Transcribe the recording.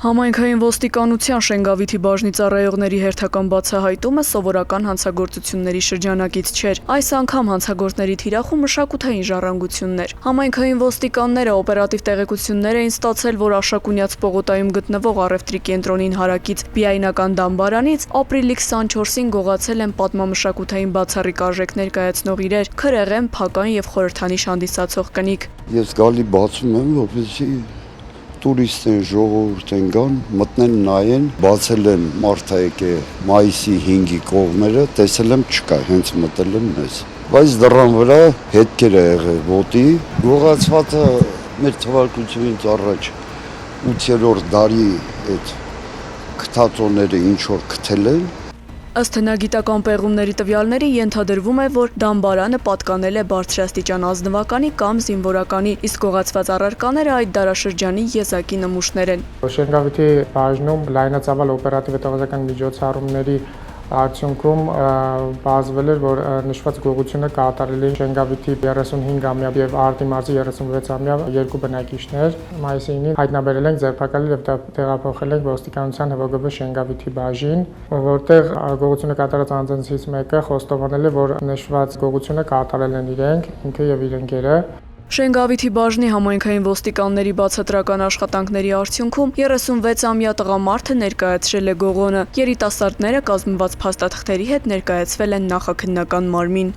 Համայնքային ոստիկանության Շենգավիթի բաժնի ծառայողների հերթական բացահայտումը սովորական հանցագործությունների շրջանակից չէր։ Այս անգամ հանցագործների թիրախում մշակութային ժառանգություններ։ Համայնքային ոստիկանները օպերատիվ տեղեկություններ էին ստացել, որ Աշակունյաց պողոտայում գտնվող առևտրի կենտրոնին հարակից Բիայնական դամբարանից ապրիլի 24-ին գողացել են պատմամշակութային բացառիկ արժեքներ կայացնող իրեր, քրեղեն, փական եւ խորհրդանիշ հանդիսացող կնիկ։ Ես գալի բացում եմ, որպեսզի տուրիստ են, ժողովուրդ են գան, մտնեն նայեն, բացել են մարտահեկե մայիսի 5-ի կողմերը, տեսել եմ չկա, հենց մտել եմ մեզ։ Բայց դռան վրա հետքեր է եղել ոտի, գողացվածը մեր թվարկությունից առաջ 8-րդ դարի այդ քթածոները ինչ որ քթել են։ Ըստ հնագիտական պեղումների տվյալների ենթադրվում է, որ դամբարանը պատկանել է բարձրաստիճան ազնվականի կամ զինվորականի, իսկ գողացված առարկաները այդ դարաշրջանի եզակի նմուշներ են։ Շենգավիթի բաժնում լայնածավալ օպերատիվ հետազոտական միջոցառումների արդյունքում բազվել էր, որ նշված գողությունը կատարել են Շենգավիթի 35-ամյա եւ Արտի մարզի 36-ամյա երկու բնակիչներ։ Մայիսի 9-ին հայտնաբերել ենք, ձերբակալել եւ տեղափոխել ենք ոստիկանության ՀՎԳԲ Շենգավիթի բաժին, որտեղ գողությունը կատարած անձանցից մեկը խոստովանել է, որ նշված գողությունը կատարել են իրենք, ինքը եւ իր ընկերը։ Շենգավիթի բաժնի համայնքային ոստիկանների բացատրական աշխատանքների արդյունքում 36-ամյա տղամարդը ներկայացրել է գողոնը։ Երիտասարդները կազմված փաստաթղթերի հետ ներկայացվել են նախաքննական մարմին։